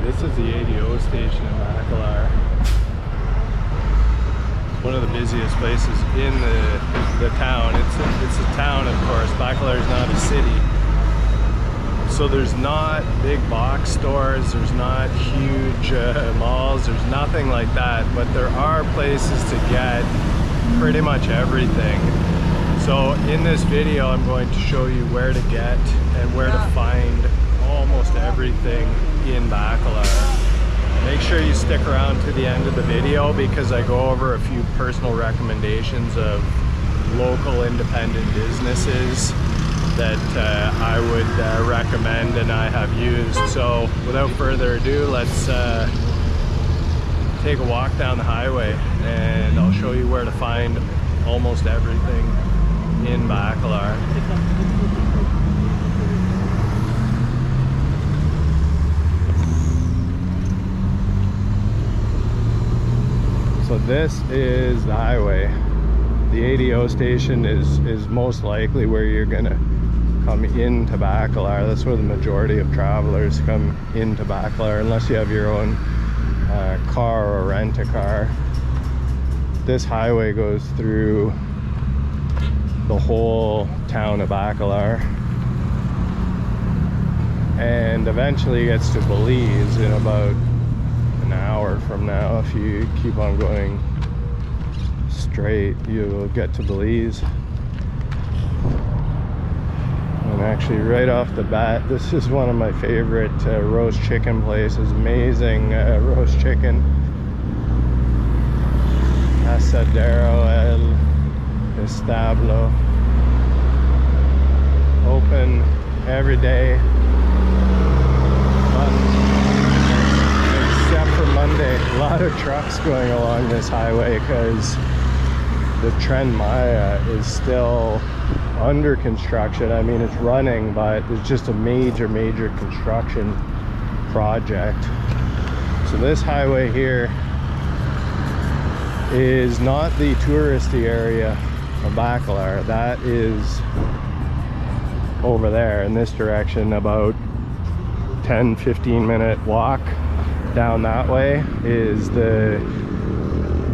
This is the ADO station in Bacalar. One of the busiest places in the town. It's a town, of course. Bacalar is not a city. So there's not big box stores, there's not huge malls, there's nothing like that, but there are places to get pretty much everything. So in this video, I'm going to show you where to get and where to find almost everything in Bacalar. Make sure you stick around to the end of the video because I go over a few personal recommendations of local independent businesses that I would recommend and I have used. So without further ado, let's take a walk down the highway and I'll show you where to find almost everything in Bacalar. So this is the highway. The ADO station is most likely where you're gonna come into Bacalar. That's where the majority of travelers come into Bacalar, unless you have your own car or rent a car. This highway goes through the whole town of Bacalar and eventually gets to Belize in about an hour from now. If you keep on going straight, you will get to Belize. And actually right off the bat, this is one of my favorite roast chicken places. Amazing roast chicken. Asadero El Establo. Open every day except for Monday. A lot of trucks going along this highway because the Tren Maya is still under construction. I mean, it's running, but it's just a major construction project. So this highway here is not the touristy area of Bacalar. That is over there in this direction. About 10-15 minute walk down that way is the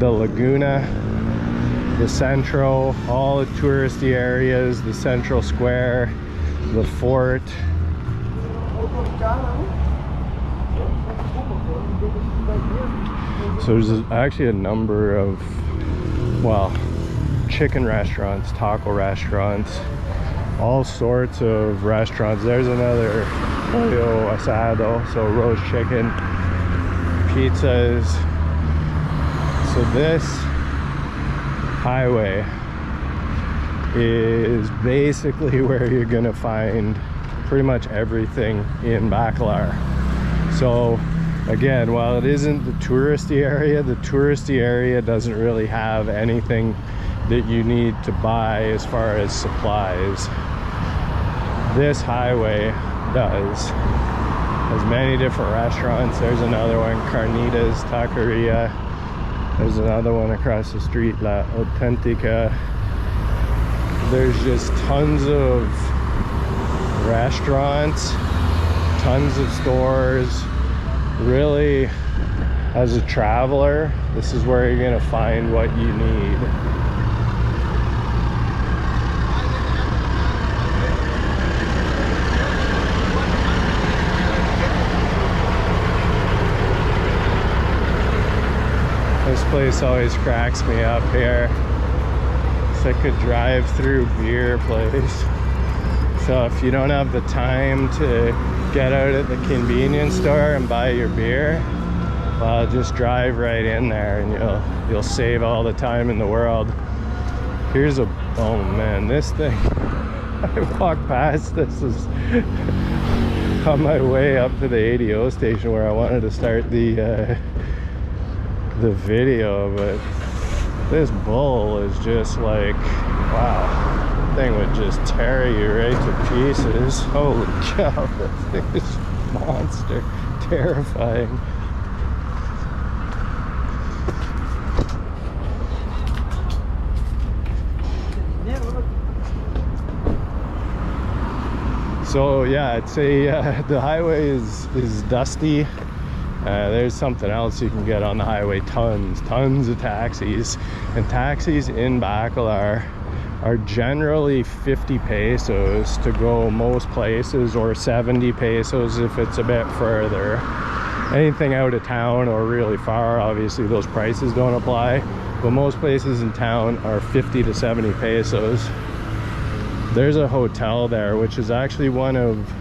Laguna, the Central, all the touristy areas, the Central Square, the fort. So there's actually a number of, well, chicken restaurants, taco restaurants, all sorts of restaurants. There's another pollo asado, so roast chicken, pizzas. So this highway is basically where you're gonna find pretty much everything in Bacalar. So again, while it isn't the touristy area doesn't really have anything that you need to buy as far as supplies. This highway does. Has many different restaurants. There's another one, Carnitas Taqueria. There's another one across the street, La Autentica. There's just tons of restaurants, tons of stores. Really, as a traveler, this is where you're gonna find what you need. This place always cracks me up here. It's like a drive-through beer place. So if you don't have the time to get out at the convenience store and buy your beer, well, just drive right in there and you'll save all the time in the world. Here's a, oh man, this thing. I walked past this is on my way up to the ADO station where I wanted to start the video, but this bull is just like, wow, that thing would just tear you right to pieces. Holy cow, that thing is a monster, terrifying. So yeah, I'd say the highway is dusty. There's something else you can get on the highway, tons of taxis. And taxis in Bacalar are generally 50 pesos to go most places, or 70 pesos if it's a bit further. Anything out of town or really far, obviously those prices don't apply, but most places in town are 50 to 70 pesos. There's a hotel there, which is actually one of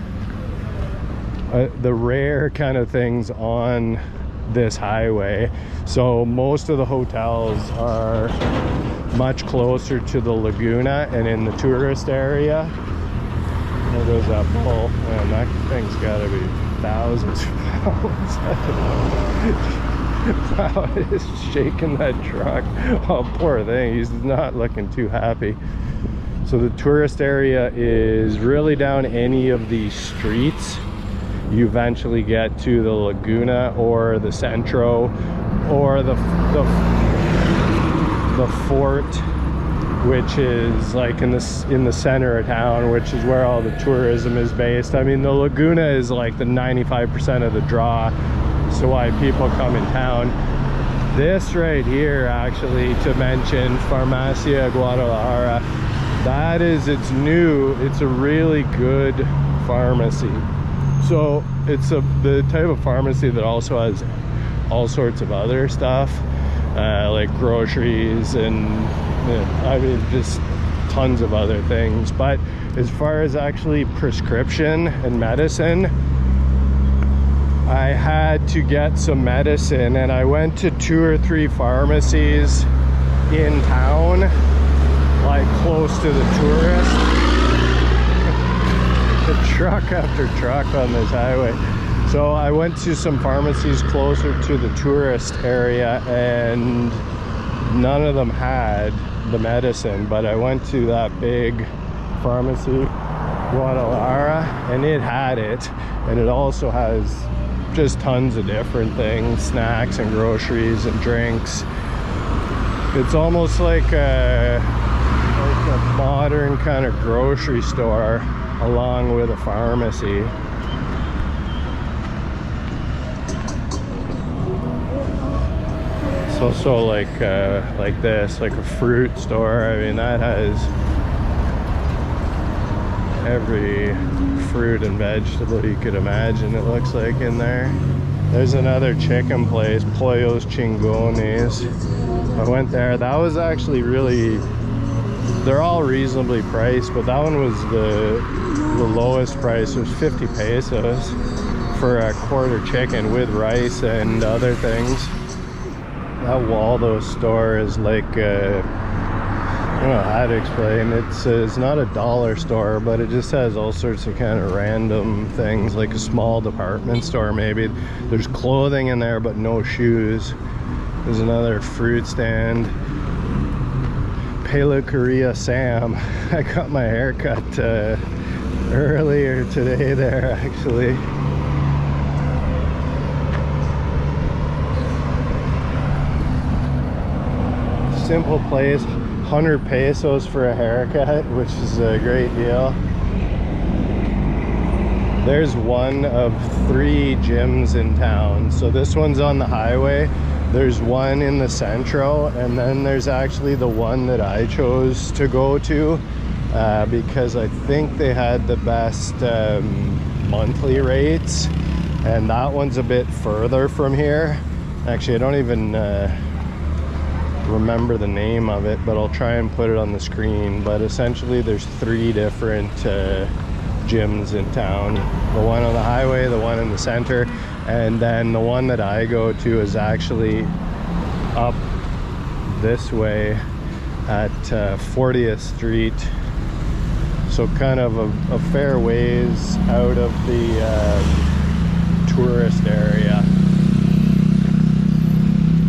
the rare kind of things on this highway. So most of the hotels are much closer to the Laguna and in the tourist area. There goes that bull. Man, that thing's gotta be thousands of pounds. Wow, it's shaking that truck. Oh, poor thing, he's not looking too happy. So the tourist area is really down any of these streets. You eventually get to the Laguna or the Centro or the fort, which is like in the center of town, which is where all the tourism is based. I mean, the Laguna is like the 95% of the draw, so why people come in town. This right here, actually, to mention, Farmacia Guadalajara, that is, it's new. It's a really good pharmacy. So it's the type of pharmacy that also has all sorts of other stuff, like groceries and I mean just tons of other things. But as far as actually prescription and medicine, I had to get some medicine, and I went to 2 or 3 pharmacies in town, like close to the tourist. Truck after truck on this highway. So I went to some pharmacies closer to the tourist area, and none of them had the medicine, but I went to that big pharmacy, Guadalajara, and it had it. And it also has just tons of different things, snacks and groceries and drinks. It's almost like a modern kind of grocery store along with a pharmacy. It's also like this, like a fruit store. I mean, that has every fruit and vegetable you could imagine, it looks like, in there. There's another chicken place, Pollos Chingones. I went there. That was actually really, they're all reasonably priced, but that one was the lowest price. It was 50 pesos for a quarter chicken with rice and other things. That Waldo store is like, I don't know how to explain. It's not a dollar store, but it just has all sorts of kind of random things, like a small department store maybe. There's clothing in there, but no shoes. There's another fruit stand. Peluqueria Sam. I got my hair cut earlier today there, actually. Simple place, 100 pesos for a haircut, which is a great deal. There's one of 3 gyms in town. So this one's on the highway. There's one in the Centro, and then there's actually the one that I chose to go to because I think they had the best monthly rates, and that one's a bit further from here. Actually, I don't even remember the name of it, but I'll try and put it on the screen. But essentially there's 3 different gyms in town. The one on the highway, the one in the center, and then the one that I go to is actually up this way at 40th Street. So kind of a fair ways out of the tourist area.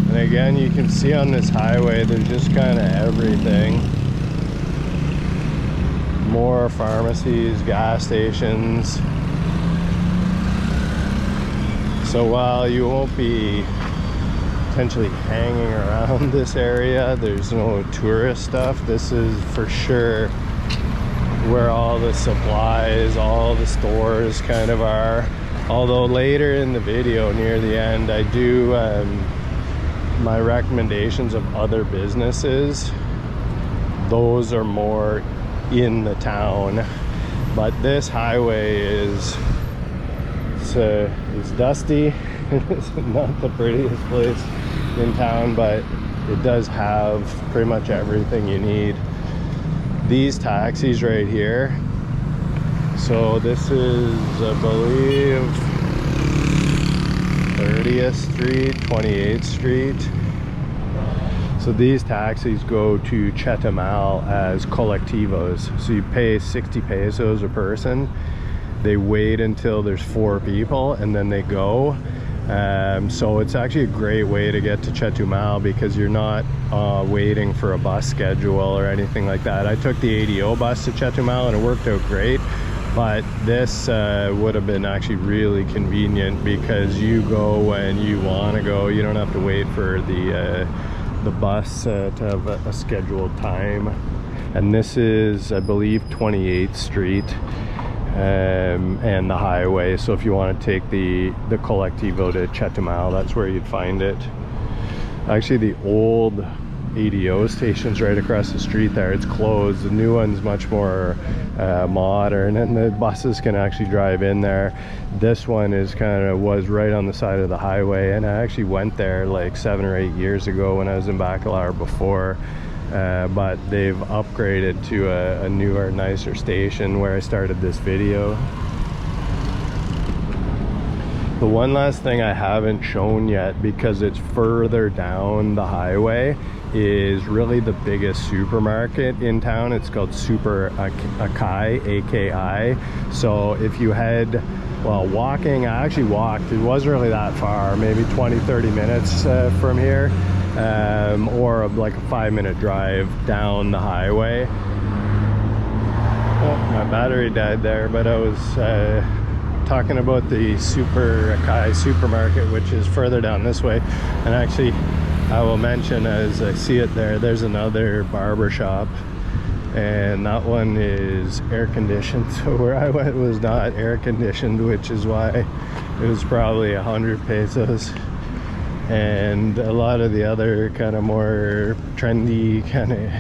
And again, you can see on this highway, there's just kind of everything. More pharmacies, gas stations. So while you won't be potentially hanging around this area, there's no tourist stuff, this is for sure where all the supplies, all the stores kind of are. Although later in the video, near the end, I do my recommendations of other businesses. Those are more in the town, but this highway is it's dusty. It's not the prettiest place in town, but it does have pretty much everything you need. These taxis right here, so this is, I believe, 30th Street, 28th Street. So these taxis go to Chetumal as Collectivos. So you pay 60 pesos a person. They wait until there's 4 people and then they go. So it's actually a great way to get to Chetumal because you're not waiting for a bus schedule or anything like that. I took the ADO bus to Chetumal and it worked out great. But this would have been actually really convenient because you go when you want to go. You don't have to wait for the bus to have a scheduled time. And this is, I believe, 28th Street and the highway. So if you want to take the Collectivo to Chetumal, that's where you'd find it. Actually, the old ADO station's right across the street there. It's closed. The new one's much more modern, and the buses can actually drive in there. This one was right on the side of the highway, and I actually went there like 7 or 8 years ago when I was in Bacalar before, but they've upgraded to a newer, nicer station where I started this video. The one last thing I haven't shown yet, because it's further down the highway, is really the biggest supermarket in town. It's called Super Akai, AKI. So if you head, well, walking, I actually walked, it wasn't really that far, maybe 20-30 minutes from here, or like a 5-minute drive down the highway. Oh, my battery died there, but I was talking about the Super Akai supermarket, which is further down this way. And actually, I will mention, as I see it there, there's another barber shop, and that one is air conditioned. So where I went was not air conditioned, which is why it was probably 100 pesos. And a lot of the other kind of more trendy kind of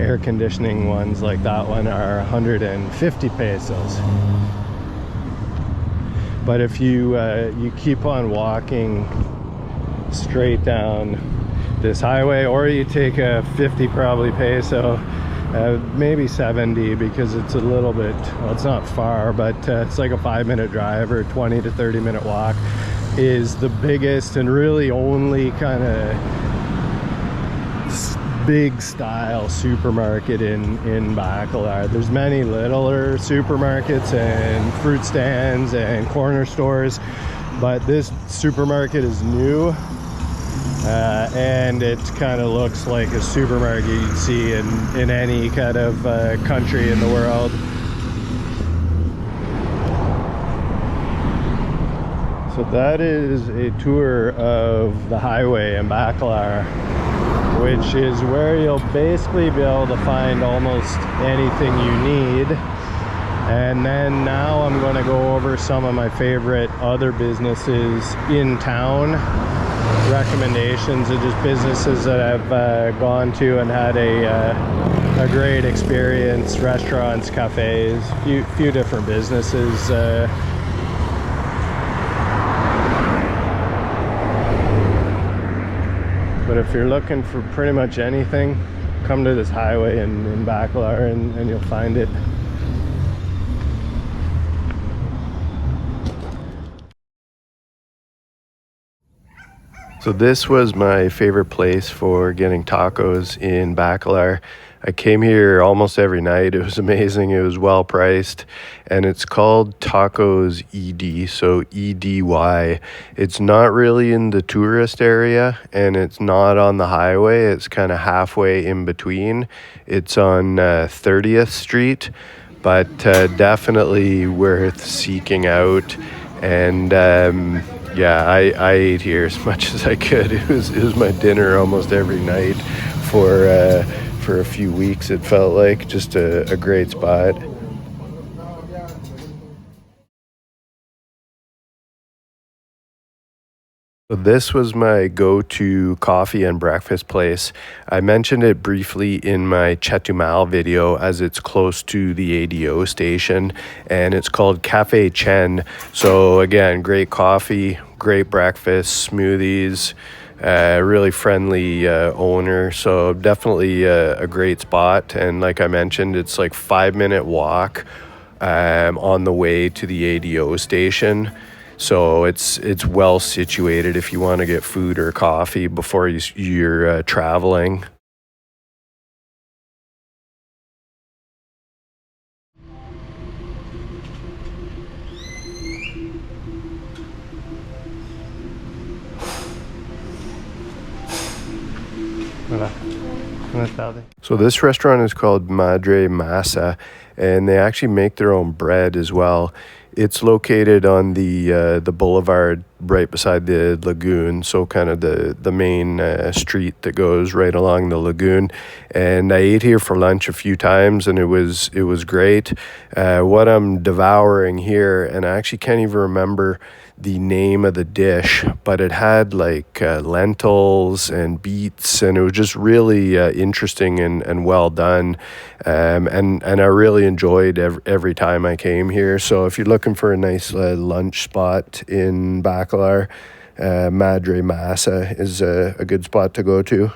air conditioning ones like that one are 150 pesos. But if you you keep on walking straight down this highway, or you take a 50 probably peso, maybe 70, because it's a little bit, well, it's not far, but it's like a 5-minute drive or 20 to 30-minute walk, is the biggest and really only kind of big style supermarket in Bacalar. There's many littler supermarkets and fruit stands and corner stores, but this supermarket is new, and it kind of looks like a supermarket you'd see in any kind of country in the world. So that is a tour of the highway in Bacalar, which is where you'll basically be able to find almost anything you need. And then now I'm going to go over some of my favorite other businesses in town, recommendations of just businesses that I've gone to and had a great experience, restaurants, cafes, few different businesses. But if you're looking for pretty much anything, come to this highway in Bacalar and you'll find it. So this was my favorite place for getting tacos in Bacalar. I came here almost every night. It was amazing. It was well priced, and it's called Tacos ED, so EDY. It's not really in the tourist area, and it's not on the highway. It's kind of halfway in between. It's on 30th Street, but definitely worth seeking out. And yeah, I ate here as much as I could. It was my dinner almost every night for a few weeks. It felt like just a great spot. So this was my go-to coffee and breakfast place. I mentioned it briefly in my Chetumal video as it's close to the ADO station, and it's called Cafe Chen. So again, great coffee, great breakfast, smoothies, really friendly owner. So definitely a great spot. And like I mentioned, it's like 5-minute walk on the way to the ADO station. So it's well situated if you want to get food or coffee before you're traveling. So this restaurant is called Madre Masa, and they actually make their own bread as well. It's located on the boulevard right beside the lagoon, so kind of the main street that goes right along the lagoon. And I ate here for lunch a few times, and it was great. What I'm devouring here, and I actually can't even remember the name of the dish, but it had like lentils and beets, and it was just really interesting and well done. And I really enjoyed every time I came here. So if you're looking for a nice lunch spot in Bacalar, Madre Masa is a good spot to go to.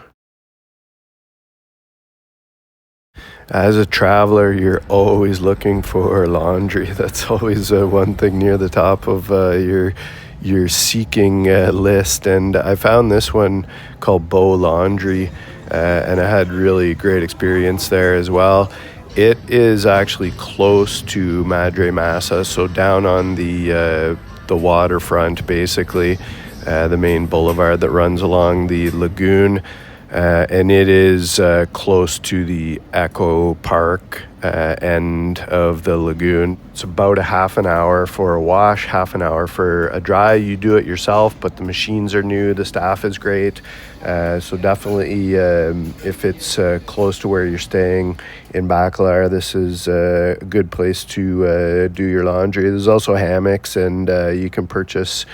As a traveler, you're always looking for laundry. That's always one thing near the top of your seeking list. And I found this one called Bow Laundry, and I had really great experience there as well. It is actually close to Madre Masa, so down on the waterfront, basically, the main boulevard that runs along the lagoon. And it is close to the Echo Park end of the lagoon. It's about a half an hour for a wash, half an hour for a dry. You do it yourself, but the machines are new, the staff is great. So definitely if it's close to where you're staying in Bacalar, this is a good place to do your laundry. There's also hammocks, and you can purchase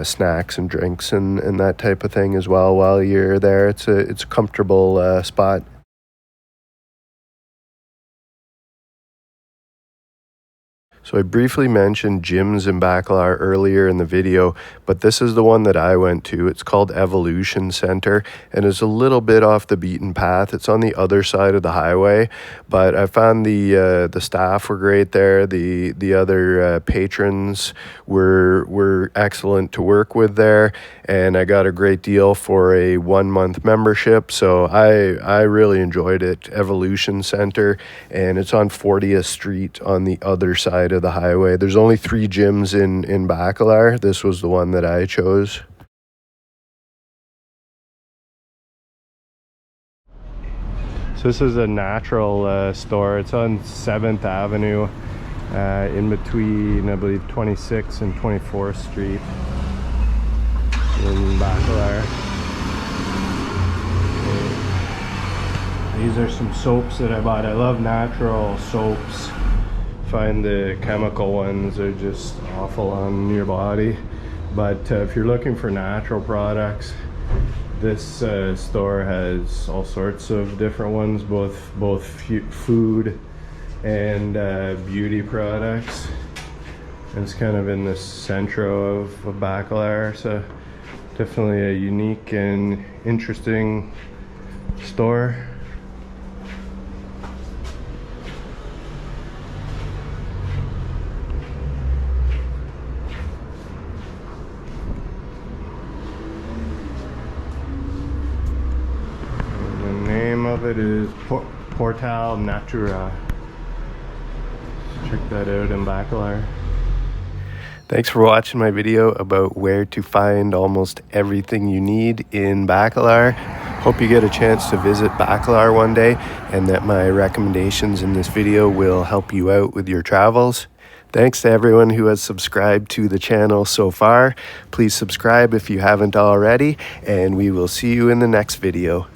snacks and drinks and that type of thing as well while you're there. It's a comfortable spot. So I briefly mentioned gyms in Bacalar earlier in the video, but this is the one that I went to. It's called Evolution Center, and it's a little bit off the beaten path. It's on the other side of the highway, but I found the staff were great there. The other patrons were excellent to work with there, and I got a great deal for a 1-month membership. So I really enjoyed it. Evolution Center, and it's on 40th Street on the other side of the highway. There's only 3 gyms in Bacalar. This was the one that I chose. So this is a natural store. It's on 7th Avenue in between, I believe, 26th and 24th Street in Bacalar. These are some soaps that I bought. I love natural soaps. Find the chemical ones are just awful on your body, but if you're looking for natural products, this store has all sorts of different ones, both food and beauty products. And it's kind of in the centro of Bacalar, so definitely a unique and interesting store. Of it is Portal Natura. Check that out in Bacalar. Thanks for watching my video about where to find almost everything you need in Bacalar. Hope you get a chance to visit Bacalar one day, and that my recommendations in this video will help you out with your travels. Thanks to everyone who has subscribed to the channel so far. Please subscribe if you haven't already, and we will see you in the next video.